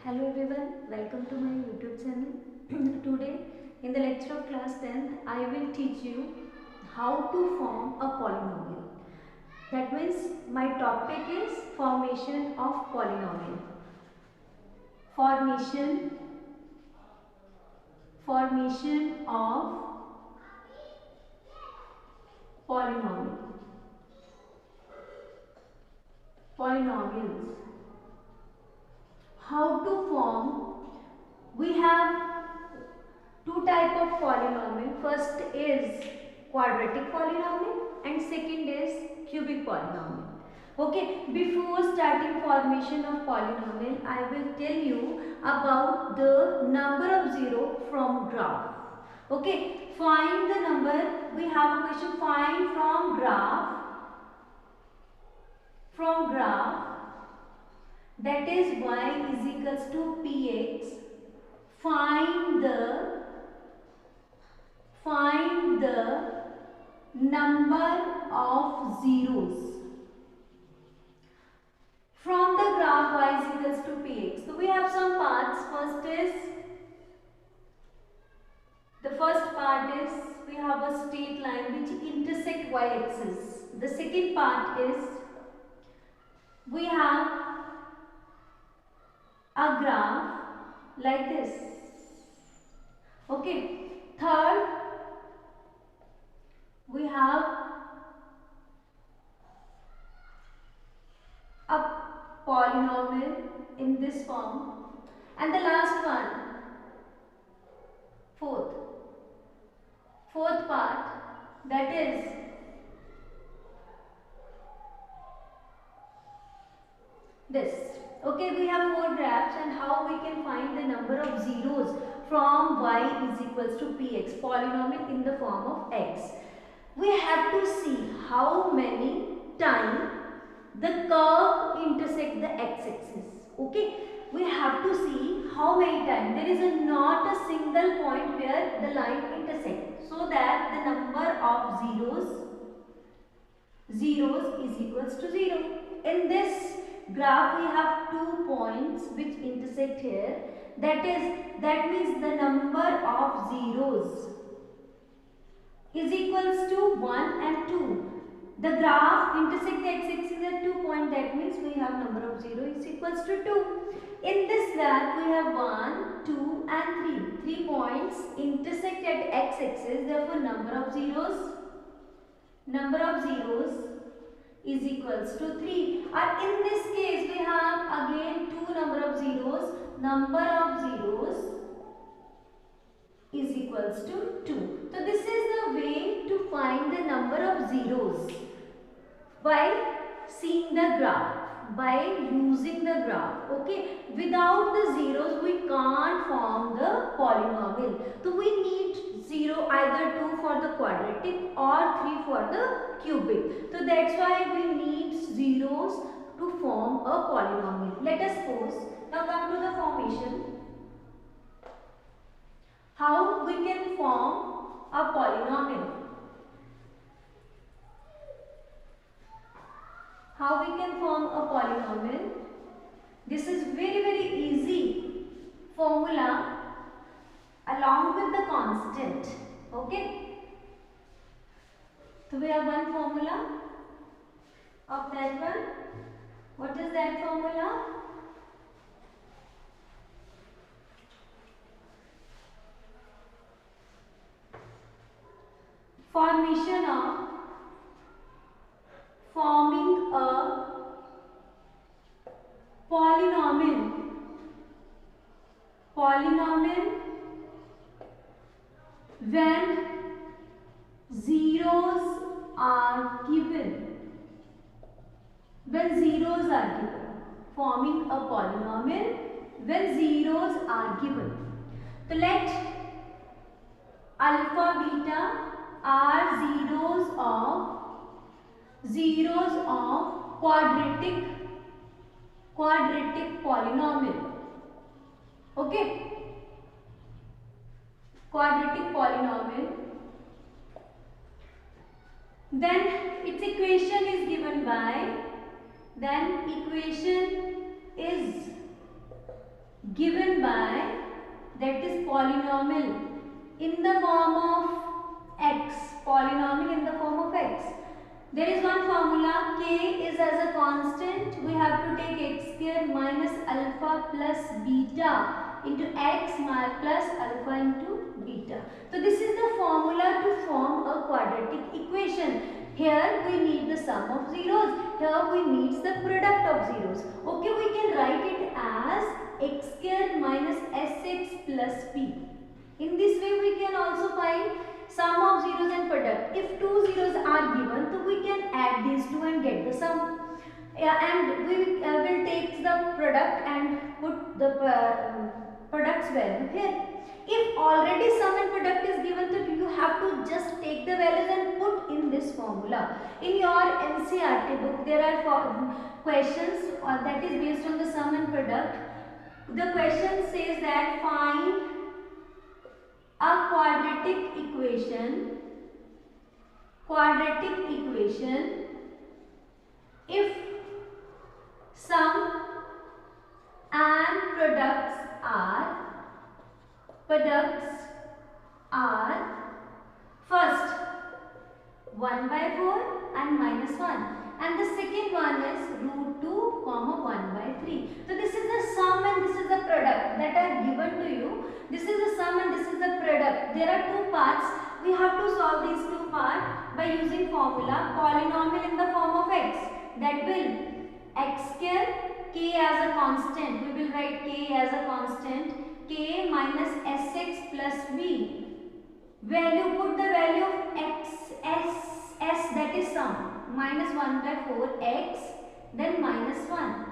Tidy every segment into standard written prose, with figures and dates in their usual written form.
Hello everyone, welcome to my YouTube channel. Today in the lecture of class 10th, I will teach you how to form a polynomial. That means my topic is formation of polynomial. Formation of polynomials. How to form? We have two type of polynomial. First is quadratic polynomial and second is cubic polynomial. Okay, before starting formation of polynomial, I will tell you about the number of zero from graph. Okay, find the number. We have a question, find from graph that is y is equals to px. Find the number of zeros from the graph y is equals to px. So we have some parts. The first part is we have a straight line which intersect y axis. The second part is we have a graph like this. Okay. Third, we have a polynomial in this form, and the last one, fourth part, that is this. Okay, we have four graphs, and how we can find the number of zeros from y is equals to px, polynomial in the form of x. We have to see how many times the curve intersect the x-axis. Okay, we have to see how many times. There is not a single point where the line intersects, so that the number of zeros is equals to 0. In this graph we have 2 points which intersect here. That means the number of zeros is equals to 1 and 2. The graph intersect the x-axis at 2 points. That means we have number of 0 is equals to 2. In this graph we have 1, 2 and 3. 3 points intersect at x-axis. Therefore number of zeros is equals to 3. And in this case we have again 2 number of zeros. Number of zeros is equals to 2. So this is the way to find the number of zeros by seeing the graph, by using the graph. Okay, without the zeros we can't form the polynomial. So we need 0, either 2 for the quadratic or 3 for the cubic. So that's why we need zeros to form a polynomial. Let us suppose, now come to the formation. How we can form a polynomial? How we can form a polynomial? This is very easy formula along with the constant. Okay. So we have one formula of that one. What is that formula? Forming a polynomial when zeros are given. Forming a polynomial when zeros are given. So let alpha, beta are zeros of quadratic polynomial. Okay, quadratic polynomial. Then its equation is given by, given by, that is polynomial in the form of x, polynomial in the form of x. There is one formula, k is as a constant, we have to take x square minus alpha plus beta into x plus alpha into beta. So this is the formula to form a quadratic equation. Here we need the sum of zeros, here we need the product of zeros. Okay, we can write it as x square minus sx plus p. In this way we can also find sum of zeros and product. If two zeros are given, so we can add these two and get the sum. And we will take the product and put the product's value here. If already sum and product is given, so you have to just take the values and put in this formula. In your NCERT book, there are questions that is based on the sum and product. The question says that find a quadratic equation if sum and products are first 1 by 4 and minus 1, and the second one is root 2 comma 1 by 3. So this is the sum and this is the product that are given to you. This is the sum and this is the product. There are two parts. We have to solve these two parts by using formula polynomial in the form of x. That will x square, k as a constant. We will write k as a constant. K minus sx plus b. Value, put the value of x, s that is sum. Minus 1 by 4 x, then minus 1.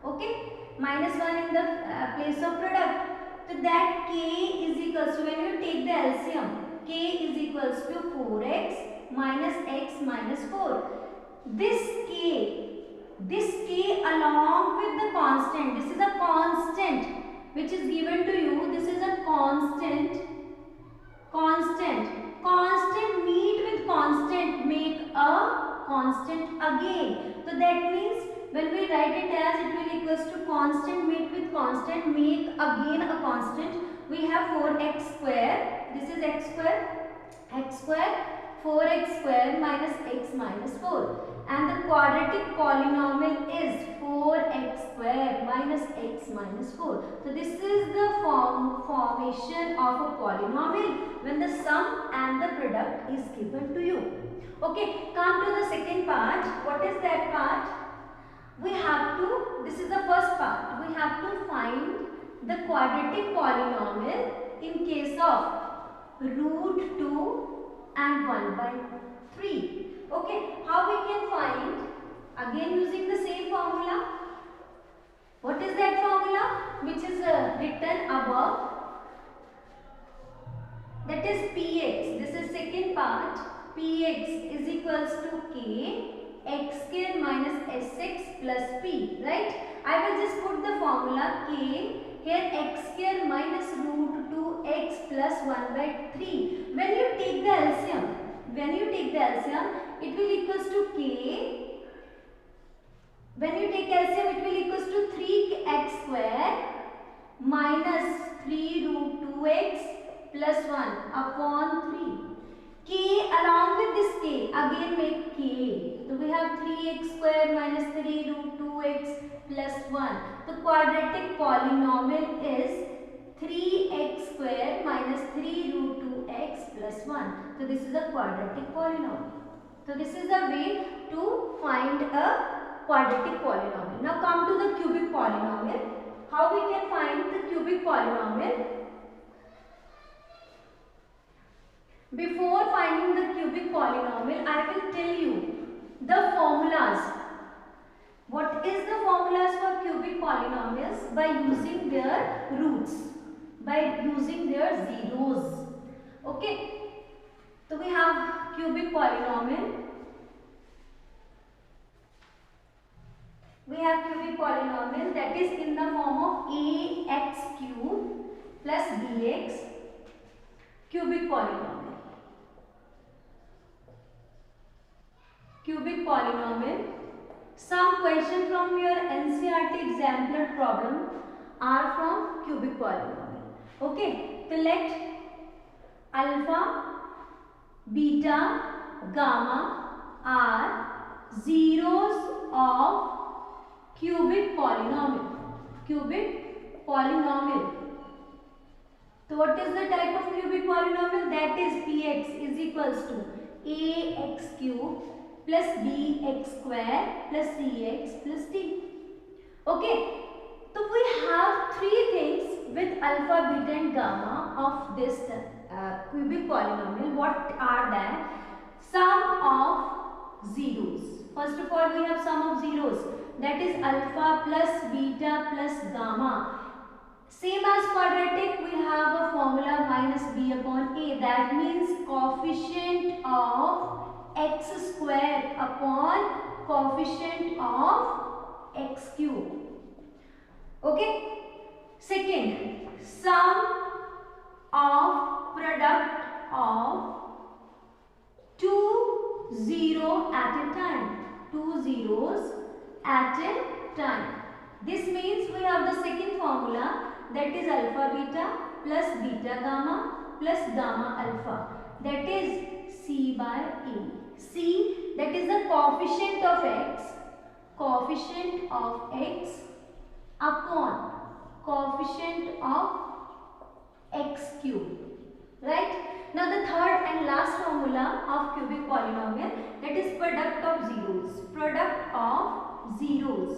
Okay. Minus 1 in the place of product. So that k is equals to, when you take the LCM, k is equals to 4x minus x minus 4. This k along with the constant, this is a constant which is given to you, this is a constant meet with constant, make a constant again. So that means when we write it as, it will equals to constant meet with constant, make again a constant. We have 4x square, this is x square, 4x square minus x minus 4. And the quadratic polynomial is 4x square minus x minus 4. So this is the formation of a polynomial when the sum and the product is given to you. Okay, come to the second part. What is that part? We have to, this is the first part, we have to find the quadratic polynomial in case of root 2 and 1 by 3. Okay, how we can find? Again using the same formula. What is that formula? Which is written above. That is px. This is second part. Px is equals to k x square minus sx plus p. Right? I will just put the formula k. Here x square minus root 2x plus 1 by 3. When you take the LCM, it will equals to k. When you take LCM, it will equals to 3x square minus 3 root 2x plus 1 upon 3. K along with this k, again make k. So we have 3x square minus 3 root 2x plus 1. The quadratic polynomial is 3x square minus 3 root 2x plus 1. So this is a quadratic polynomial. So this is the way to find a quadratic polynomial. Now come to the cubic polynomial. How we can find the cubic polynomial? Before finding the cubic polynomial, I will tell you the formulas. What is the formulas for cubic polynomials? By using their roots, by using their zeros. Okay. So we have cubic polynomial. We have cubic polynomial that is in the form of ax cube plus bx, cubic polynomial. Cubic polynomial. Some question from your NCERT exemplar problem. are from cubic polynomial. Okay, so let alpha, beta, gamma are zeros of cubic polynomial. Cubic polynomial. So what is the type of cubic polynomial? That is px is equals to ax cube plus bx square plus cx plus d. Okay. So we have three things with alpha, beta and gamma of this cubic polynomial. What are that? Sum of zeros. First of all, we have sum of zeros. That is alpha plus beta plus gamma. Same as quadratic, we have a formula minus b upon a. That means coefficient of x square upon coefficient of x cube. Okay. Second, sum of product of two zeros at a time. Two zeros at a time. This means we have the second formula, that is alpha beta plus beta gamma plus gamma alpha. That is c by a. C, that is the coefficient of x upon coefficient of x cube. Right? Now the third and last formula of cubic polynomial, that is product of zeros. Product of zeros.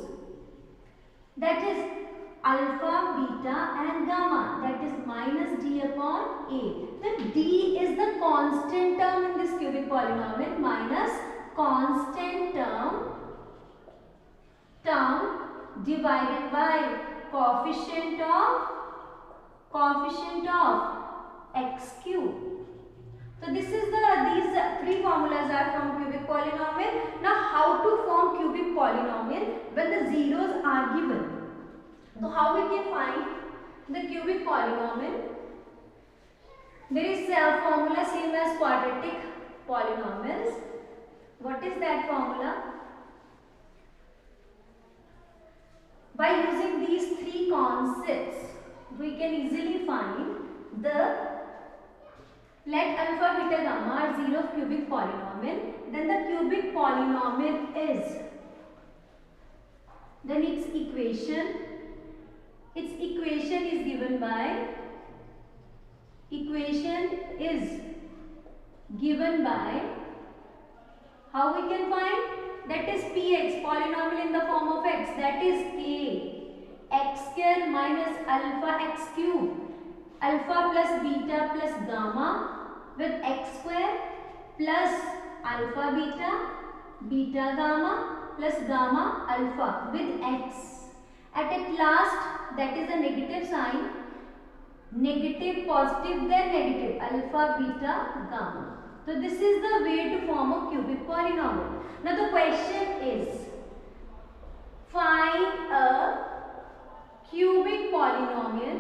That is alpha, beta and gamma. That is minus d upon a. The d is the constant term in this cubic polynomial, minus constant term divided by coefficient of x cube. So this is these three formulas are from cubic polynomial. Now how to form cubic polynomial when the zeros are given? So how we can find the cubic polynomial? There is a formula same as quadratic polynomials. What is that formula? By using these three concepts, we can easily find the let alpha, beta, gamma are zero of cubic polynomial. Then the cubic polynomial is, then its equation is given by, how we can find? That is px, polynomial in the form of x, that is k, x square minus alpha x cube, alpha plus beta plus gamma with x square plus alpha beta, beta gamma plus gamma alpha with x. At last, that is a negative sign, negative, positive, then negative, alpha, beta, gamma. So this is the way to form a cubic polynomial. Now the question is, find a cubic polynomial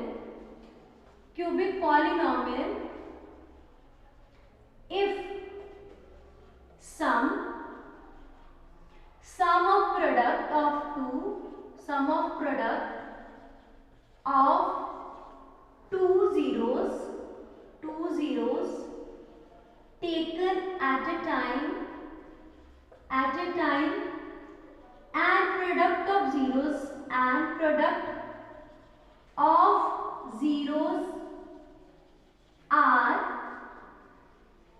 if sum of product of two zeros taken at a time and product of zeros are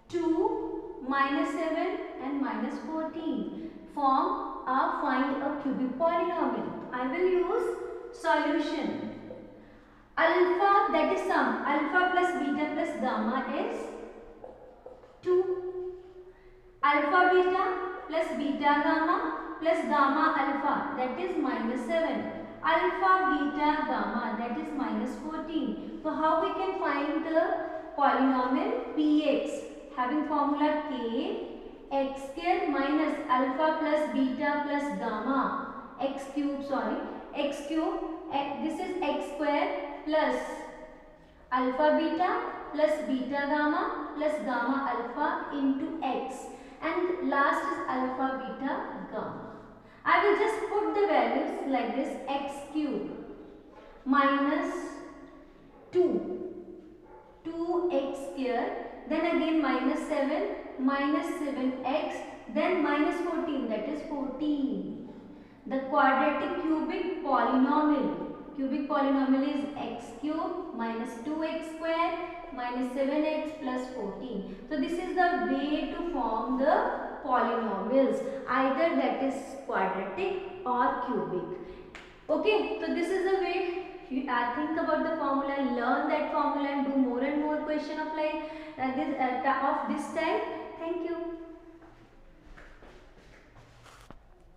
2, -7 and -14 form find a cubic polynomial. I will use solution. Alpha, that is sum, alpha plus beta plus gamma is 2. Alpha beta plus beta gamma plus gamma alpha, that is -7. Alpha beta gamma, that is -14. So how we can find the polynomial px? Having formula k, x square minus alpha plus beta plus gamma, x cube, this is x square plus alpha beta plus beta gamma plus gamma alpha into x, and last is alpha beta gamma. I will just put the values like this, x cube. minus 2, 2x square, then again minus 7, minus 7x, then minus 14, that is 14. The quadratic cubic polynomial is x cube minus 2x square minus 7x plus 14. So this is the way to form the polynomials, either that is quadratic or cubic. Okay, so this is the way you think about the formula, learn that formula and do more and more question of like this of this type. Thank you.